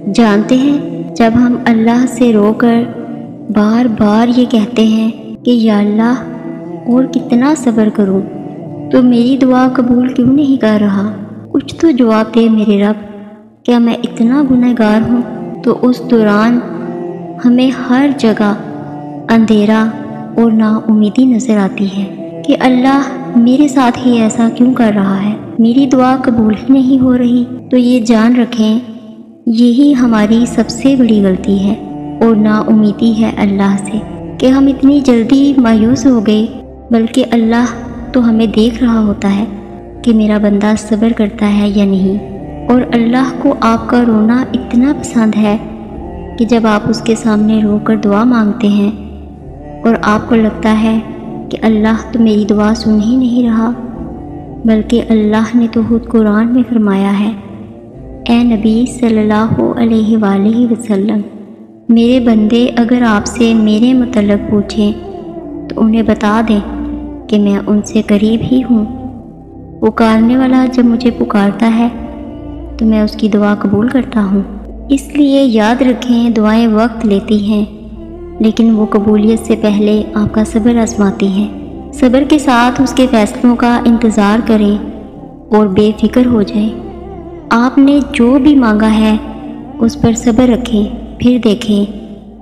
جانتے ہیں جب ہم اللہ سے رو کر بار بار یہ کہتے ہیں کہ یا اللہ اور کتنا صبر کروں تو میری دعا قبول کیوں نہیں کر رہا؟ کچھ تو جواب دے میرے رب، کیا میں اتنا گنہگار ہوں؟ تو اس دوران ہمیں ہر جگہ اندھیرا اور نا امیدی نظر آتی ہے کہ اللہ میرے ساتھ ہی ایسا کیوں کر رہا ہے، میری دعا قبول ہی نہیں ہو رہی۔ تو یہ جان رکھیں یہی ہماری سب سے بڑی غلطی ہے اور نا امیدی ہے اللہ سے کہ ہم اتنی جلدی مایوس ہو گئے، بلکہ اللہ تو ہمیں دیکھ رہا ہوتا ہے کہ میرا بندہ صبر کرتا ہے یا نہیں۔ اور اللہ کو آپ کا رونا اتنا پسند ہے کہ جب آپ اس کے سامنے رو کر دعا مانگتے ہیں اور آپ کو لگتا ہے کہ اللہ تو میری دعا سن ہی نہیں رہا، بلکہ اللہ نے تو خود قرآن میں فرمایا ہے، اے نبی صلی اللہ علیہ وآلہ وسلم، میرے بندے اگر آپ سے میرے متعلق پوچھیں تو انہیں بتا دیں کہ میں ان سے قریب ہی ہوں، پکارنے والا جب مجھے پکارتا ہے تو میں اس کی دعا قبول کرتا ہوں۔ اس لیے یاد رکھیں دعائیں وقت لیتی ہیں، لیکن وہ قبولیت سے پہلے آپ کا صبر آزماتی ہیں۔ صبر کے ساتھ اس کے فیصلوں کا انتظار کریں اور بے فکر ہو جائیں۔ آپ نے جو بھی مانگا ہے اس پر صبر رکھیں، پھر دیکھیں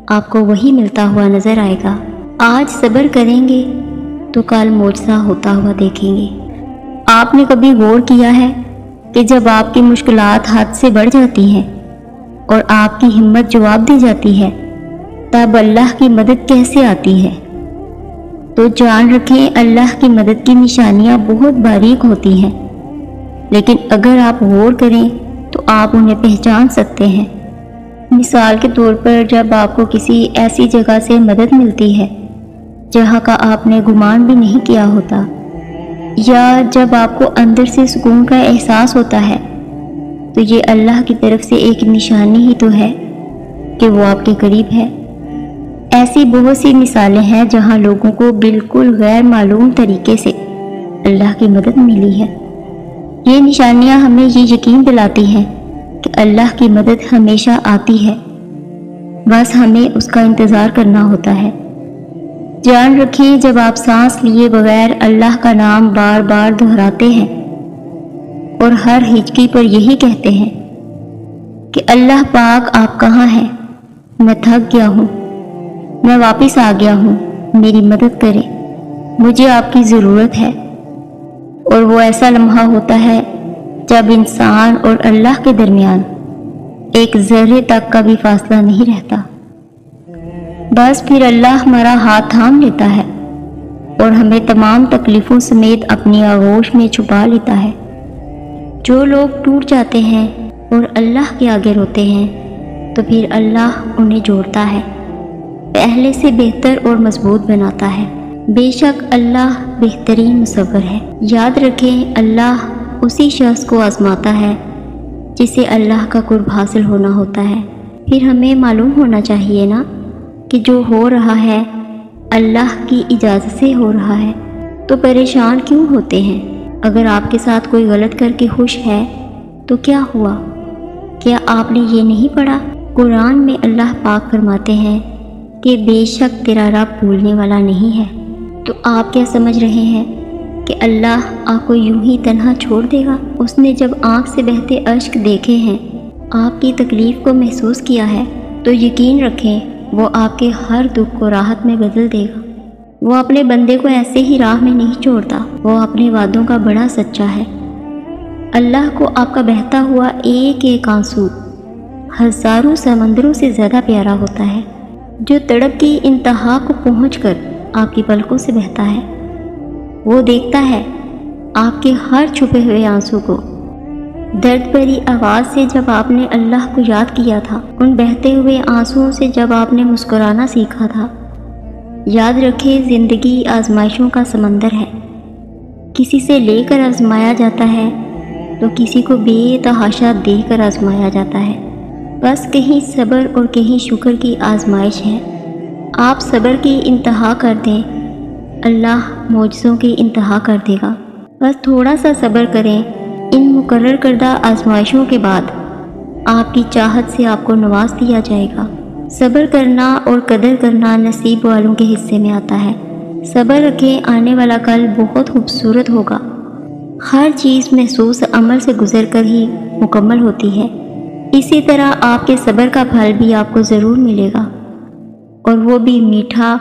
آپ کو وہی ملتا ہوا نظر آئے گا۔ آج صبر کریں گے تو کل معجزہ ہوتا ہوا دیکھیں گے۔ آپ نے کبھی غور کیا ہے کہ جب آپ کی مشکلات حد سے بڑھ جاتی ہیں اور آپ کی ہمت جواب دی جاتی ہے تب اللہ کی مدد کیسے آتی ہے؟ تو جان رکھیں اللہ کی مدد کی نشانیاں بہت باریک ہوتی ہیں، لیکن اگر آپ غور کریں تو آپ انہیں پہچان سکتے ہیں۔ مثال کے طور پر جب آپ کو کسی ایسی جگہ سے مدد ملتی ہے جہاں کا آپ نے گمان بھی نہیں کیا ہوتا، یا جب آپ کو اندر سے سکون کا احساس ہوتا ہے، تو یہ اللہ کی طرف سے ایک نشانی ہی تو ہے کہ وہ آپ کے قریب ہے۔ ایسی بہت سی مثالیں ہیں جہاں لوگوں کو بالکل غیر معلوم طریقے سے اللہ کی مدد ملی ہے۔ یہ نشانیاں ہمیں یہ یقین دلاتی ہیں کہ اللہ کی مدد ہمیشہ آتی ہے، بس ہمیں اس کا انتظار کرنا ہوتا ہے۔ جان رکھیں جب آپ سانس لیے بغیر اللہ کا نام بار بار دہراتے ہیں اور ہر ہچکی پر یہی کہتے ہیں کہ اللہ پاک آپ کہاں ہیں، میں تھک گیا ہوں، میں واپس آ گیا ہوں، میری مدد کریں، مجھے آپ کی ضرورت ہے۔ اور وہ ایسا لمحہ ہوتا ہے جب انسان اور اللہ کے درمیان ایک ذرے تک کا بھی فاصلہ نہیں رہتا، بس پھر اللہ ہمارا ہاتھ تھام لیتا ہے اور ہمیں تمام تکلیفوں سمیت اپنی آغوش میں چھپا لیتا ہے۔ جو لوگ ٹوٹ جاتے ہیں اور اللہ کے آگے روتے ہیں تو پھر اللہ انہیں جوڑتا ہے، پہلے سے بہتر اور مضبوط بناتا ہے۔ بے شک اللہ بہترین مصور ہے۔ یاد رکھیں اللہ اسی شخص کو آزماتا ہے جسے اللہ کا قرب حاصل ہونا ہوتا ہے۔ پھر ہمیں معلوم ہونا چاہیے نا کہ جو ہو رہا ہے اللہ کی اجازت سے ہو رہا ہے، تو پریشان کیوں ہوتے ہیں؟ اگر آپ کے ساتھ کوئی غلط کر کے خوش ہے تو کیا ہوا؟ کیا آپ نے یہ نہیں پڑھا؟ قرآن میں اللہ پاک فرماتے ہیں کہ بے شک تیرا رب بھولنے والا نہیں ہے۔ تو آپ کیا سمجھ رہے ہیں کہ اللہ آپ کو یوں ہی تنہا چھوڑ دے گا؟ اس نے جب آنکھ سے بہتے اشک دیکھے ہیں، آپ کی تکلیف کو محسوس کیا ہے، تو یقین رکھیں وہ آپ کے ہر دکھ کو راحت میں بدل دے گا۔ وہ اپنے بندے کو ایسے ہی راہ میں نہیں چھوڑتا، وہ اپنے وعدوں کا بڑا سچا ہے۔ اللہ کو آپ کا بہتا ہوا ایک ایک آنسو ہزاروں سمندروں سے زیادہ پیارا ہوتا ہے، جو تڑپ کی انتہا کو پہنچ کر آپ کی پلکوں سے بہتا ہے۔ وہ دیکھتا ہے آپ کے ہر چھپے ہوئے آنسو کو۔ درد بھری آواز سے جب آپ نے اللہ کو یاد کیا تھا، ان بہتے ہوئے آنسوؤں سے جب آپ نے مسکرانا سیکھا تھا، یاد رکھیں زندگی آزمائشوں کا سمندر ہے۔ کسی سے لے کر آزمایا جاتا ہے تو کسی کو بے تحاشا دے کر آزمایا جاتا ہے۔ بس کہیں صبر اور کہیں شکر کی آزمائش ہے۔ آپ صبر کی انتہا کر دیں، اللہ معجزوں کی انتہا کر دے گا۔ بس تھوڑا سا صبر کریں، ان مقرر کردہ آزمائشوں کے بعد آپ کی چاہت سے آپ کو نواز دیا جائے گا۔ صبر کرنا اور قدر کرنا نصیب والوں کے حصے میں آتا ہے۔ صبر رکھیں، آنے والا کل بہت خوبصورت ہوگا۔ ہر چیز محسوس عمل سے گزر کر ہی مکمل ہوتی ہے۔ اسی طرح آپ کے صبر کا پھل بھی آپ کو ضرور ملے گا، اور وہ بھی میٹھا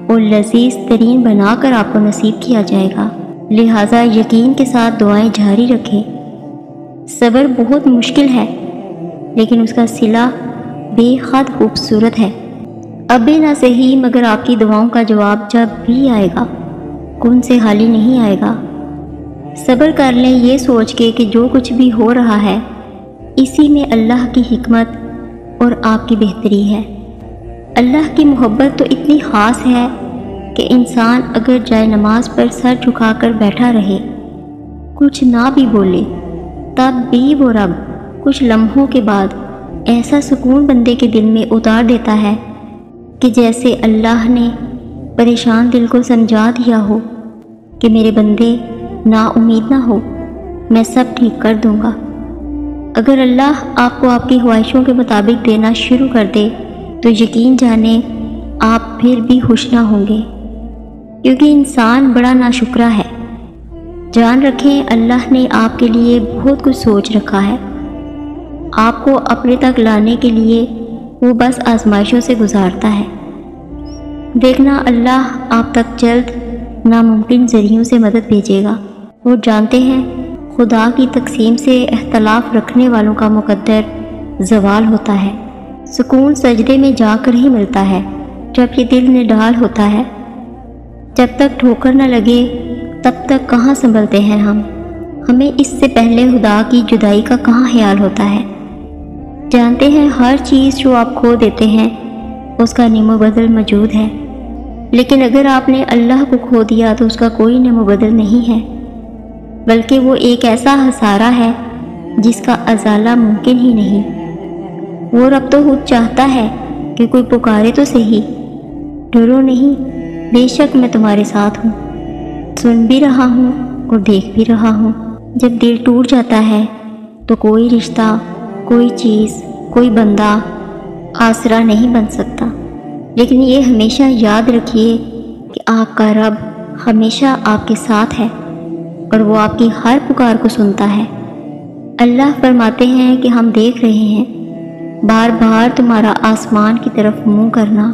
اور لذیذ ترین بنا کر آپ کو نصیب کیا جائے گا۔ لہٰذا یقین کے ساتھ دعائیں جاری رکھیں۔ صبر بہت مشکل ہے، لیکن اس کا صلہ بے حد خوبصورت ہے۔ اب بھی نہ صحیح، مگر آپ کی دعاؤں کا جواب جب بھی آئے گا کون سے خالی نہیں آئے گا۔ صبر کر لیں یہ سوچ کے کہ جو کچھ بھی ہو رہا ہے اسی میں اللہ کی حکمت اور آپ کی بہتری ہے۔ اللہ کی محبت تو اتنی خاص ہے کہ انسان اگر جائے نماز پر سر جھکا کر بیٹھا رہے، کچھ نہ بھی بولے، تب بھی وہ رب کچھ لمحوں کے بعد ایسا سکون بندے کے دل میں اتار دیتا ہے کہ جیسے اللہ نے پریشان دل کو سمجھا دیا ہو کہ میرے بندے نا امید نہ ہو، میں سب ٹھیک کر دوں گا۔ اگر اللہ آپ کو آپ کی خواہشوں کے مطابق دینا شروع کر دے تو یقین جانیں آپ پھر بھی خوش نہ ہوں گے، کیونکہ انسان بڑا ناشکرا ہے۔ جان رکھیں اللہ نے آپ کے لیے بہت کچھ سوچ رکھا ہے۔ آپ کو اپنے تک لانے کے لیے وہ بس آزمائشوں سے گزارتا ہے۔ دیکھنا اللہ آپ تک جلد ناممکن ذریعوں سے مدد بھیجے گا۔ وہ جانتے ہیں خدا کی تقسیم سے اختلاف رکھنے والوں کا مقدر زوال ہوتا ہے۔ سکون سجدے میں جا کر ہی ملتا ہے جب یہ دل نڈال ہوتا ہے۔ جب تک ٹھوکر نہ لگے تب تک کہاں سنبھلتے ہیں ہمیں اس سے پہلے خدا کی جدائی کا کہاں خیال ہوتا ہے۔ جانتے ہیں ہر چیز جو آپ کھو دیتے ہیں اس کا نیم و بدل موجود ہے، لیکن اگر آپ نے اللہ کو کھو دیا تو اس کا کوئی نیم و بدل نہیں ہے، بلکہ وہ ایک ایسا خسارہ ہے جس کا ازالہ ممکن ہی نہیں۔ وہ رب تو خود چاہتا ہے کہ کوئی پکارے تو صحیح، ڈرو نہیں، بے شک میں تمہارے ساتھ ہوں، سن بھی رہا ہوں اور دیکھ بھی رہا ہوں۔ جب دل ٹوٹ جاتا ہے تو کوئی رشتہ، کوئی چیز، کوئی بندہ آسرا نہیں بن سکتا، لیکن یہ ہمیشہ یاد رکھیے کہ آپ کا رب ہمیشہ آپ کے ساتھ ہے اور وہ آپ کی ہر پکار کو سنتا ہے۔ اللہ فرماتے ہیں کہ ہم دیکھ رہے ہیں بار بار تمہارا آسمان کی طرف منہ کرنا،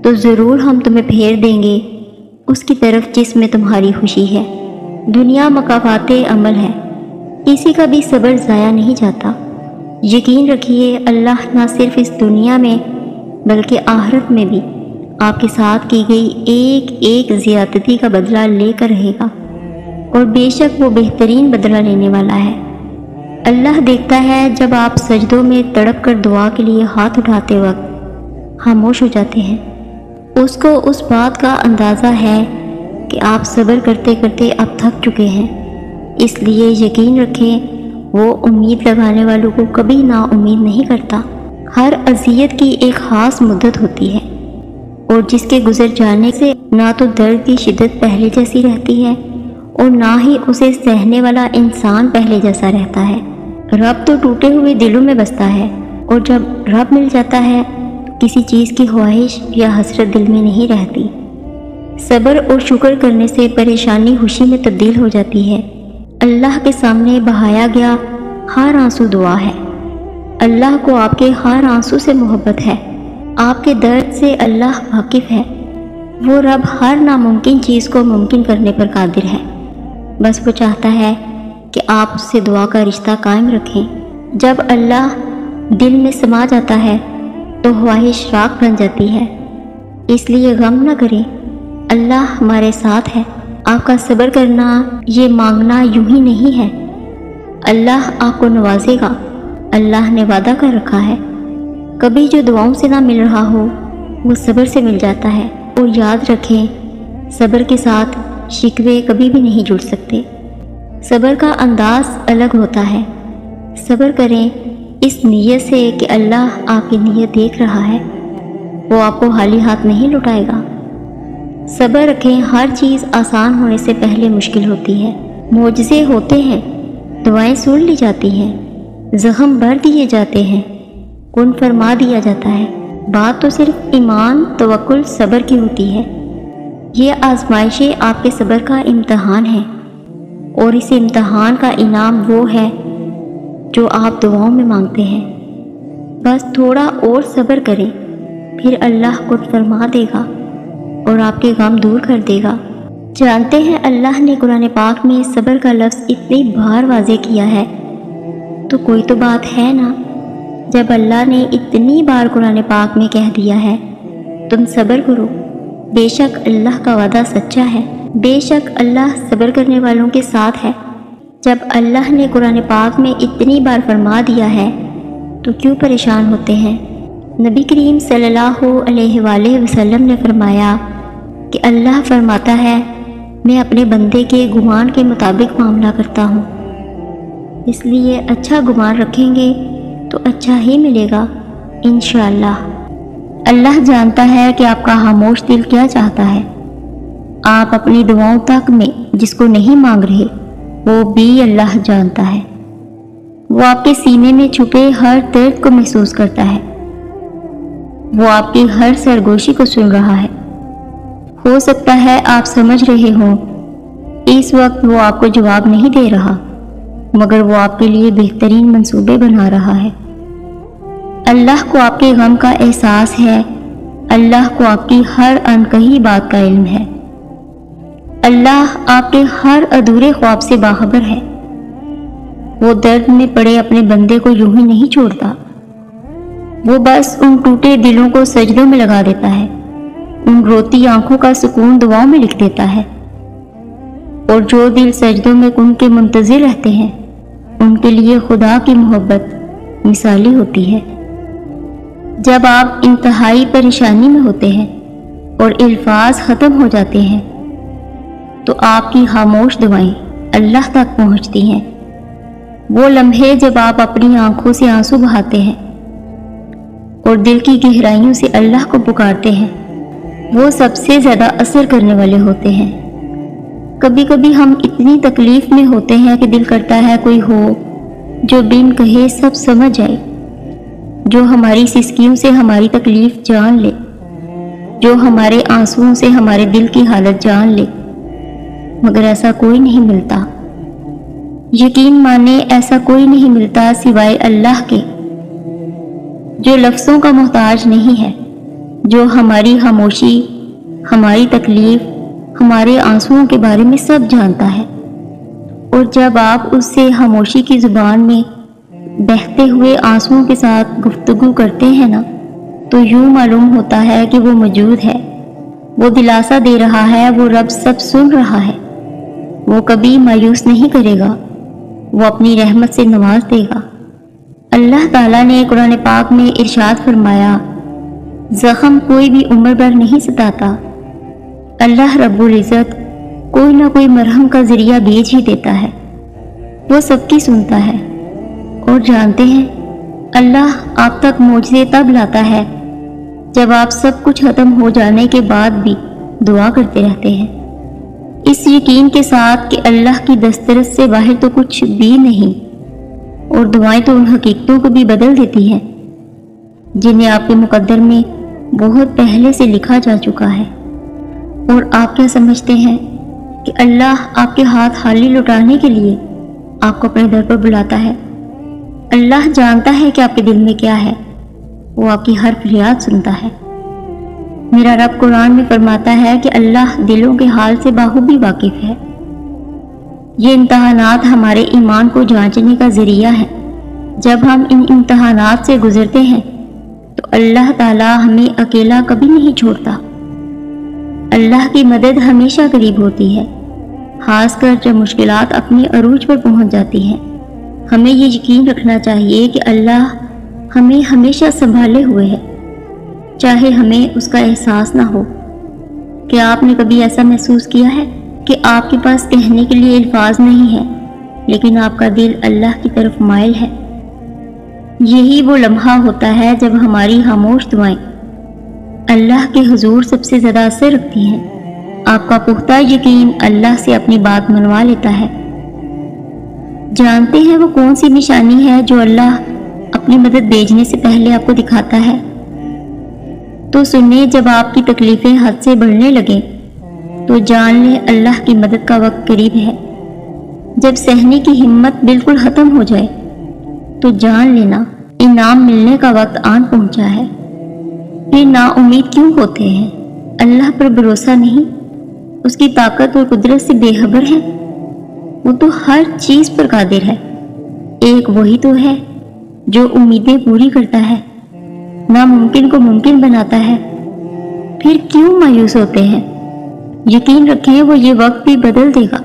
تو ضرور ہم تمہیں پھیر دیں گے اس کی طرف جس میں تمہاری خوشی ہے۔ دنیا مکافات عمل ہے، کسی کا بھی صبر ضائع نہیں جاتا۔ یقین رکھیے اللہ نہ صرف اس دنیا میں بلکہ آخرت میں بھی آپ کے ساتھ کی گئی ایک ایک زیادتی کا بدلہ لے کر رہے گا، اور بے شک وہ بہترین بدلہ لینے والا ہے۔ اللہ دیکھتا ہے جب آپ سجدوں میں تڑپ کر دعا کے لیے ہاتھ اٹھاتے وقت خاموش ہو جاتے ہیں۔ اس کو اس بات کا اندازہ ہے کہ آپ صبر کرتے کرتے اب تھک چکے ہیں، اس لیے یقین رکھیں وہ امید لگانے والوں کو کبھی نا امید نہیں کرتا۔ ہر اذیت کی ایک خاص مدت ہوتی ہے، اور جس کے گزر جانے سے نہ تو درد کی شدت پہلے جیسی رہتی ہے اور نہ ہی اسے سہنے والا انسان پہلے جیسا رہتا ہے۔ رب تو ٹوٹے ہوئے دلوں میں بستا ہے، اور جب رب مل جاتا ہے کسی چیز کی خواہش یا حسرت دل میں نہیں رہتی۔ صبر اور شکر کرنے سے پریشانی خوشی میں تبدیل ہو جاتی ہے۔ اللہ کے سامنے بہایا گیا ہر آنسو دعا ہے۔ اللہ کو آپ کے ہر آنسو سے محبت ہے۔ آپ کے درد سے اللہ واقف ہے۔ وہ رب ہر ناممکن چیز کو ممکن کرنے پر قادر ہے، بس وہ چاہتا ہے کہ آپ اس سے دعا کا رشتہ قائم رکھیں۔ جب اللہ دل میں سما جاتا ہے تو خواہش راکھ بن جاتی ہے، اس لیے غم نہ کریں، اللہ ہمارے ساتھ ہے۔ آپ کا صبر کرنا یہ مانگنا یوں ہی نہیں ہے، اللہ آپ کو نوازے گا، اللہ نے وعدہ کر رکھا ہے۔ کبھی جو دعاؤں سے نہ مل رہا ہو وہ صبر سے مل جاتا ہے، اور یاد رکھیں صبر کے ساتھ شکوے کبھی بھی نہیں جڑ سکتے۔ صبر کا انداز الگ ہوتا ہے۔ صبر کریں اس نیت سے کہ اللہ آپ کی نیت دیکھ رہا ہے، وہ آپ کو خالی ہاتھ نہیں لوٹائے گا۔ صبر رکھیں، ہر چیز آسان ہونے سے پہلے مشکل ہوتی ہے۔ معجزے ہوتے ہیں، دعائیں سن لی جاتی ہیں، زخم بھر دیے جاتے ہیں، کن فرما دیا جاتا ہے۔ بات تو صرف ایمان، توکل، صبر کی ہوتی ہے۔ یہ آزمائشیں آپ کے صبر کا امتحان ہے، اور اس امتحان کا انعام وہ ہے جو آپ دعاؤں میں مانگتے ہیں۔ بس تھوڑا اور صبر کریں، پھر اللہ کن فرما دے گا اور آپ کے غم دور کر دے گا۔ جانتے ہیں اللہ نے قرآن پاک میں صبر کا لفظ اتنی بار واضح کیا ہے، تو کوئی تو بات ہے نا۔ جب اللہ نے اتنی بار قرآن پاک میں کہہ دیا ہے تم صبر کرو، بے شک اللہ کا وعدہ سچا ہے، بے شک اللہ صبر کرنے والوں کے ساتھ ہے۔ جب اللہ نے قرآن پاک میں اتنی بار فرما دیا ہے تو کیوں پریشان ہوتے ہیں؟ نبی کریم صلی اللہ علیہ وآلہ وسلم نے فرمایا کہ اللہ فرماتا ہے میں اپنے بندے کے گمان کے مطابق معاملہ کرتا ہوں، اس لیے اچھا گمان رکھیں گے تو اچھا ہی ملے گا انشاءاللہ۔ اللہ جانتا ہے کہ آپ کا خاموش دل کیا چاہتا ہے۔ آپ اپنی دعاؤں تک میں جس کو نہیں مانگ رہے وہ بھی اللہ جانتا ہے۔ وہ آپ کے سینے میں چھپے ہر درد کو محسوس کرتا ہے، وہ آپ کی ہر سرگوشی کو سن رہا ہے۔ ہو سکتا ہے آپ سمجھ رہے ہوں اس وقت وہ آپ کو جواب نہیں دے رہا، مگر وہ آپ کے لیے بہترین منصوبے بنا رہا ہے۔ اللہ کو آپ کے غم کا احساس ہے، اللہ کو آپ کی ہر انکہی بات کا علم ہے، اللہ آپ کے ہر ادھورے خواب سے باخبر ہے۔ وہ درد میں پڑے اپنے بندے کو یوں ہی نہیں چھوڑتا، وہ بس ان ٹوٹے دلوں کو سجدوں میں لگا دیتا ہے، ان روتی آنکھوں کا سکون دعاؤں میں لکھ دیتا ہے۔ اور جو دل سجدوں میں ان کے منتظر رہتے ہیں ان کے لیے خدا کی محبت مثالی ہوتی ہے۔ جب آپ انتہائی پریشانی میں ہوتے ہیں اور الفاظ ختم ہو جاتے ہیں تو آپ کی خاموش دعائیں اللہ تک پہنچتی ہیں۔ وہ لمحے جب آپ اپنی آنکھوں سے آنسو بہاتے ہیں اور دل کی گہرائیوں سے اللہ کو پکارتے ہیں، وہ سب سے زیادہ اثر کرنے والے ہوتے ہیں۔ کبھی کبھی ہم اتنی تکلیف میں ہوتے ہیں کہ دل کرتا ہے کوئی ہو جو بن کہے سب سمجھ جائے، جو ہماری سسکیوں سے ہماری تکلیف جان لے، جو ہمارے آنسوؤں سے ہمارے دل کی حالت جان لے، مگر ایسا کوئی نہیں ملتا۔ یقین مانے ایسا کوئی نہیں ملتا سوائے اللہ کے، جو لفظوں کا محتاج نہیں ہے، جو ہماری خاموشی، ہماری تکلیف، ہمارے آنسوؤں کے بارے میں سب جانتا ہے۔ اور جب آپ اس سے خاموشی کی زبان میں بہتے ہوئے آنسوؤں کے ساتھ گفتگو کرتے ہیں نا، تو یوں معلوم ہوتا ہے کہ وہ موجود ہے، وہ دلاسا دے رہا ہے، وہ رب سب سن رہا ہے، وہ کبھی مایوس نہیں کرے گا، وہ اپنی رحمت سے نواز دے گا۔ اللہ تعالیٰ نے قرآن پاک میں ارشاد فرمایا زخم کوئی بھی عمر بھر نہیں ستاتا، اللہ رب العزت کوئی نہ کوئی مرہم کا ذریعہ بھیج ہی دیتا ہے، وہ سب کی سنتا ہے۔ اور جانتے ہیں اللہ آپ تک معجزے تب لاتا ہے جب آپ سب کچھ ختم ہو جانے کے بعد بھی دعا کرتے رہتے ہیں، اس یقین کے ساتھ کہ اللہ کی دسترس سے باہر تو کچھ بھی نہیں، اور دعائیں تو ان حقیقتوں کو بھی بدل دیتی ہیں جنہیں آپ کے مقدر میں بہت پہلے سے لکھا جا چکا ہے۔ اور آپ کیا سمجھتے ہیں کہ اللہ آپ کے ہاتھ خالی لوٹانے کے لیے آپ کو اپنے در پر بلاتا ہے؟ اللہ جانتا ہے کہ آپ کے دل میں کیا ہے، وہ آپ کی ہر فریاد سنتا ہے۔ میرا رب قرآن میں فرماتا ہے کہ اللہ دلوں کے حال سے بخوبی واقف ہے۔ یہ امتحانات ہمارے ایمان کو جانچنے کا ذریعہ ہے۔ جب ہم ان امتحانات سے گزرتے ہیں تو اللہ تعالیٰ ہمیں اکیلا کبھی نہیں چھوڑتا۔ اللہ کی مدد ہمیشہ قریب ہوتی ہے، خاص کر جب مشکلات اپنی عروج پر پہنچ جاتی ہیں۔ ہمیں یہ یقین رکھنا چاہیے کہ اللہ ہمیں ہمیشہ سنبھالے ہوئے ہے، چاہے ہمیں اس کا احساس نہ ہو۔ کیا آپ نے کبھی ایسا محسوس کیا ہے کہ آپ کے پاس کہنے کے لیے الفاظ نہیں ہیں لیکن آپ کا دل اللہ کی طرف مائل ہے؟ یہی وہ لمحہ ہوتا ہے جب ہماری خاموش دعائیں اللہ کے حضور سب سے زیادہ اثر رکھتی ہیں۔ آپ کا پختہ یقین اللہ سے اپنی بات منوا لیتا ہے۔ جانتے ہیں وہ کون سی نشانی ہے جو اللہ اپنی مدد بھیجنے سے پہلے آپ کو دکھاتا ہے؟ تو سنیں، جب آپ کی تکلیفیں حد سے بڑھنے لگیں تو جان لیں اللہ کی مدد کا وقت قریب ہے۔ جب سہنے کی ہمت بالکل ختم ہو جائے تو جان لینا انعام ملنے کا وقت آن پہنچا ہے۔ پھر نا امید کیوں ہوتے ہیں؟ اللہ پر بھروسہ نہیں؟ اس کی طاقت اور قدرت سے بے خبر ہے؟ وہ تو ہر چیز پر قادر ہے۔ ایک وہی تو ہے جو امیدیں پوری کرتا ہے، ناممکن کو ممکن بناتا ہے۔ پھر کیوں مایوس ہوتے ہیں؟ یقین رکھیں وہ یہ وقت بھی بدل دے گا۔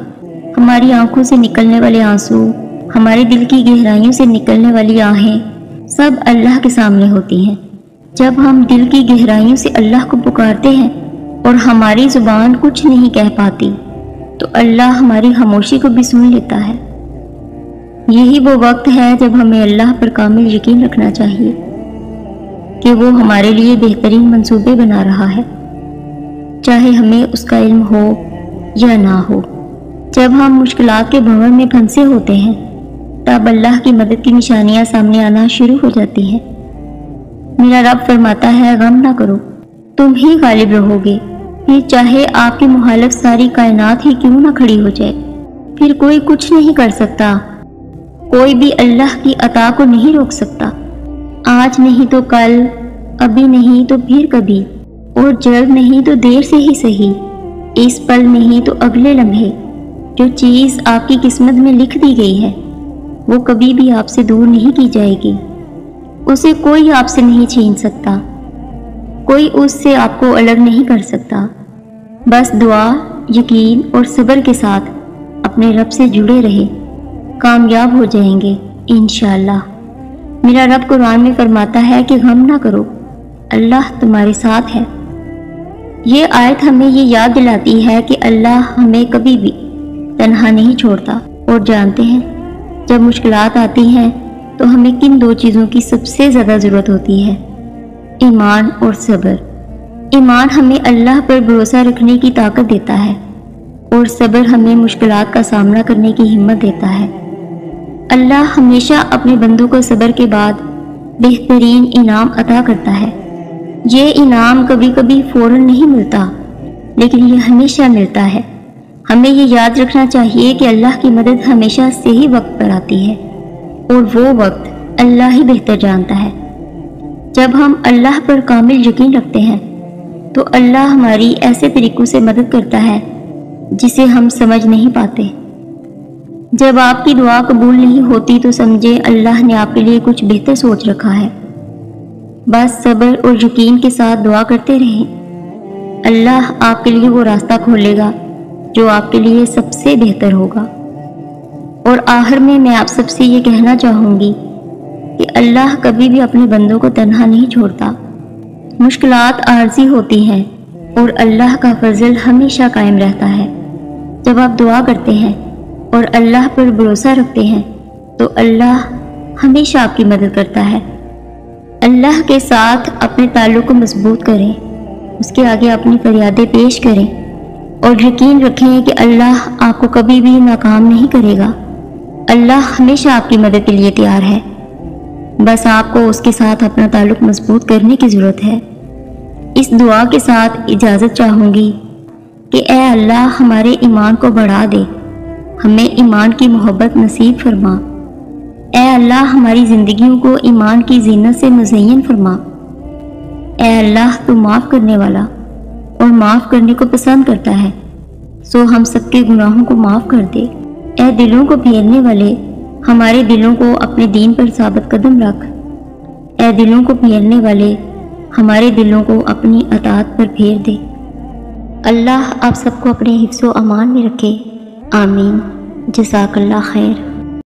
ہماری آنکھوں سے نکلنے والے آنسو، ہمارے دل کی گہرائیوں سے نکلنے والی آہیں سب اللہ کے سامنے ہوتی ہیں۔ جب ہم دل کی گہرائیوں سے اللہ کو پکارتے ہیں اور ہماری زبان کچھ نہیں کہہ پاتی تو اللہ ہماری خاموشی کو بھی سن لیتا ہے۔ یہی وہ وقت ہے جب ہمیں اللہ پر کامل یقین رکھنا چاہیے کہ وہ ہمارے لیے بہترین منصوبے بنا رہا ہے، چاہے ہمیں اس کا علم ہو یا نہ ہو۔ جب ہم مشکلات کے بھنور میں پھنسے ہوتے ہیں تب اللہ کی مدد کی نشانیاں سامنے آنا شروع ہو جاتی ہیں۔ میرا رب فرماتا ہے، غم نہ کرو، تم ہی غالب رہو گے۔ پھر چاہے آپ کے مخالف ساری کائنات ہی کیوں نہ کھڑی ہو جائے، پھر کوئی کچھ نہیں کر سکتا، کوئی بھی اللہ کی عطا کو نہیں روک سکتا۔ آج نہیں تو کل، ابھی نہیں تو پھر کبھی، اور جلد نہیں تو دیر سے ہی صحیح، اس پل نہیں تو اگلے لمحے۔ جو چیز آپ کی قسمت میں لکھ دی گئی ہے وہ کبھی بھی آپ سے دور نہیں کی جائے گی، اسے کوئی آپ سے نہیں چھین سکتا، کوئی اس سے آپ کو الگ نہیں کر سکتا۔ بس دعا، یقین اور صبر کے ساتھ اپنے رب سے جڑے رہے، کامیاب ہو جائیں گے انشاءاللہ۔ میرا رب قرآن میں فرماتا ہے کہ غم نہ کرو، اللہ تمہارے ساتھ ہے۔ یہ آیت ہمیں یہ یاد دلاتی ہے کہ اللہ ہمیں کبھی بھی تنہا نہیں چھوڑتا، اور جانتے ہیں جب مشکلات آتی ہیں تو ہمیں کن دو چیزوں کی سب سے زیادہ ضرورت ہوتی ہے؟ ایمان اور صبر۔ ایمان ہمیں اللہ پر بھروسہ رکھنے کی طاقت دیتا ہے اور صبر ہمیں مشکلات کا سامنا کرنے کی ہمت دیتا ہے۔ اللہ ہمیشہ اپنے بندوں کو صبر کے بعد بہترین انعام عطا کرتا ہے۔ یہ انعام کبھی کبھی فوراً نہیں ملتا، لیکن یہ ہمیشہ ملتا ہے۔ ہمیں یہ یاد رکھنا چاہیے کہ اللہ کی مدد ہمیشہ صحیح وقت پر آتی ہے، اور وہ وقت اللہ ہی بہتر جانتا ہے۔ جب ہم اللہ پر کامل یقین رکھتے ہیں تو اللہ ہماری ایسے طریقوں سے مدد کرتا ہے جسے ہم سمجھ نہیں پاتے۔ جب آپ کی دعا قبول نہیں ہوتی تو سمجھے اللہ نے آپ کے لیے کچھ بہتر سوچ رکھا ہے۔ بس صبر اور یقین کے ساتھ دعا کرتے رہیں، اللہ آپ کے لیے وہ راستہ کھولے گا جو آپ کے لیے سب سے بہتر ہوگا۔ اور آخر میں آپ سب سے یہ کہنا چاہوں گی کہ اللہ کبھی بھی اپنے بندوں کو تنہا نہیں چھوڑتا۔ مشکلات عارضی ہوتی ہیں اور اللہ کا فضل ہمیشہ قائم رہتا ہے۔ جب آپ دعا کرتے ہیں اور اللہ پر بھروسہ رکھتے ہیں تو اللہ ہمیشہ آپ کی مدد کرتا ہے۔ اللہ کے ساتھ اپنے تعلق کو مضبوط کریں، اس کے آگے اپنی فریادیں پیش کریں، اور یقین رکھیں کہ اللہ آپ کو کبھی بھی ناکام نہیں کرے گا۔ اللہ ہمیشہ آپ کی مدد کے لیے تیار ہے، بس آپ کو اس کے ساتھ اپنا تعلق مضبوط کرنے کی ضرورت ہے۔ اس دعا کے ساتھ اجازت چاہوں گی کہ اے اللہ ہمارے ایمان کو بڑھا دے، ہمیں ایمان کی محبت نصیب فرما۔ اے اللہ ہماری زندگیوں کو ایمان کی زینت سے مزین فرما۔ اے اللہ تو معاف کرنے والا اور معاف کرنے کو پسند کرتا ہے، سو ہم سب کے گناہوں کو معاف کر دے۔ اے دلوں کو پھیرنے والے، ہمارے دلوں کو اپنے دین پر ثابت قدم رکھ۔ اے دلوں کو پھیرنے والے، ہمارے دلوں کو اپنی اطاعت پر پھیر دے۔ اللہ آپ سب کو اپنے حفظ و امان میں رکھے، آمین۔ جزاک اللہ خیر۔